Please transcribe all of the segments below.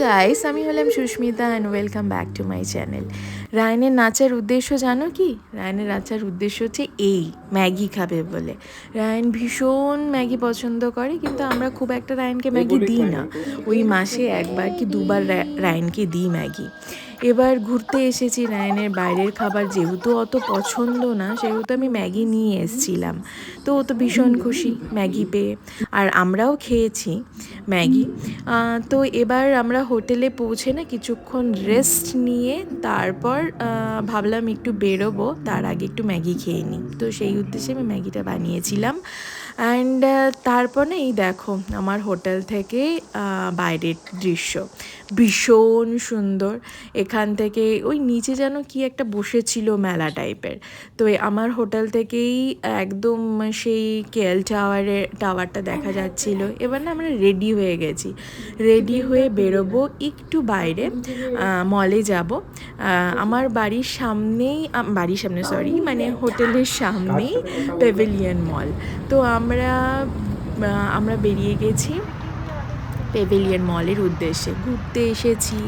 Guys, আমি হলাম Susmita and welcome back to my channel. রায়নের নাচার উদ্দেশ্য জানো কি? রায়নের নাচার উদ্দেশ্য হচ্ছে এই ম্যাগি খাবে বলে। রায়ন ভীষণ ম্যাগি পছন্দ করে, কিন্তু আমরা খুব একটা রায়নকে ম্যাগি দিই না। ওই মাসে একবার কি দুবার রায়নকে দিই ম্যাগি। এবার ঘুরতে এসেছি, রায়নের বাইরের খাবার যেহেতু অত পছন্দ না, সেহেতু আমি ম্যাগি নিয়ে এসেছিলাম। তো ও তো ভীষণ খুশি ম্যাগি পেয়ে, আর আমরাও খেয়েছি ম্যাগি। তো এবার আমরা হোটেলে পৌঁছে না কিছুক্ষণ রেস্ট নিয়ে তারপর ভাবলাম একটু বেরোবো, তার আগে একটু ম্যাগি খেয়ে নিই। তো সেই উদ্দেশ্যে আমি ম্যাগিটা বানিয়েছিলাম। অ্যান্ড তারপর না এই দেখো আমার হোটেল থেকে বাইরের দৃশ্য ভীষণ সুন্দর। এখান থেকে ওই নিচে যেন কি একটা বসেছিল মেলা টাইপের। তো আমার হোটেল থেকেই একদম সেই কেএল টাওয়ারটা দেখা যাচ্ছিল। এবার না আমরা রেডি হয়ে গেছি, রেডি হয়ে বেরোবো একটু বাইরে, মলে যাব। আমার বাড়ির সামনে মানে হোটেলের সামনেই প্যাভিলিয়ন মল। তো আমরা বেরিয়ে গেছি প্যাভিলিয়ন মলের উদ্দেশ্যে। ঘুরতে এসেছি,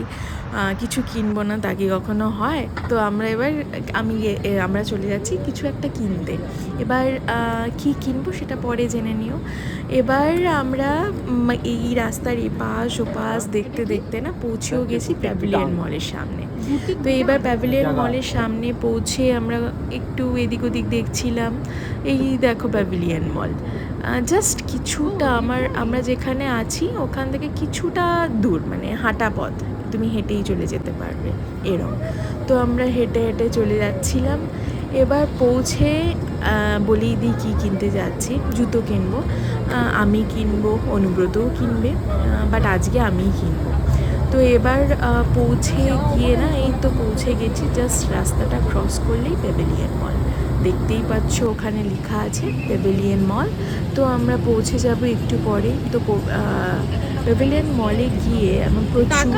কিছু কিনবো না তা কি কখনো হয়? তো আমরা চলে যাচ্ছি কিছু একটা কিনতে। এবার কি কিনবো সেটা পরে জেনে নিও। এবার আমরা এই রাস্তার এপাশ ওপাশ দেখতে দেখতে না পৌঁছেও গেছি প্যাভিলিয়ন মলের সামনে। তো এবার প্যাভিলিয়ন মলের সামনে পৌঁছে আমরা একটু এদিক ওদিক দেখছিলাম। এই দেখো প্যাভিলিয়ন মল জাস্ট কিছুটা আমরা যেখানে আছি ওখান থেকে কিছুটা দূর, মানে হাঁটা পথ, তুমি হেঁটেই চলে যেতে পারবে এরম। তো আমরা হেঁটে হেঁটে চলে যাচ্ছিলাম। এবার পৌঁছে বলেই দিই কী কিনতে যাচ্ছি। জুতো কিনবো, আমি কিনবো, অনুব্রতও কিনবে, বাট আজকে আমিই কিনবো। তো এবার পৌঁছে গিয়ে না এই তো পৌঁছে গেছি, জাস্ট রাস্তাটা ক্রস করলেই প্যাভিলিয়ন মল। দেখতেই পাচ্ছ ওখানে লেখা আছে প্যাভিলিয়ন মল। তো আমরা পৌঁছে যাব একটু পরে। তো প্যাভিলিয়ন মলে গিয়ে আমি প্রচুর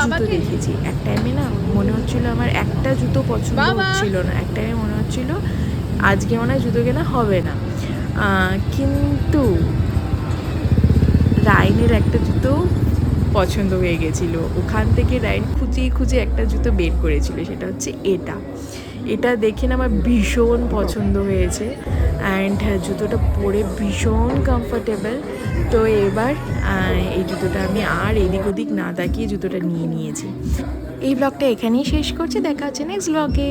জুতো দেখেছি। এক টাইমে না মনে হচ্ছিলো আমার একটা জুতো পছন্দ হচ্ছিল না, এক টাইমে মনে হচ্ছিলো আজকে মনে হয় জুতো কেনা হবে না। কিন্তু রাইনের একটা জুতো পছন্দ হয়ে গেছিলো। ওখান থেকে রাইন খুঁজে খুঁজে একটা জুতো বের করেছিল, সেটা হচ্ছে এটা দেখে না আমার ভীষণ পছন্দ হয়েছে। অ্যান্ড জুতোটা পরে ভীষণ কমফোর্টেবল। তো এবার এই জুতোটা আমি আর এদিক ওদিক না তাকিয়ে জুতোটা নিয়ে নিয়েছি। এই ব্লগটা এখানেই শেষ করছি, দেখা হচ্ছে নেক্সট ব্লগে।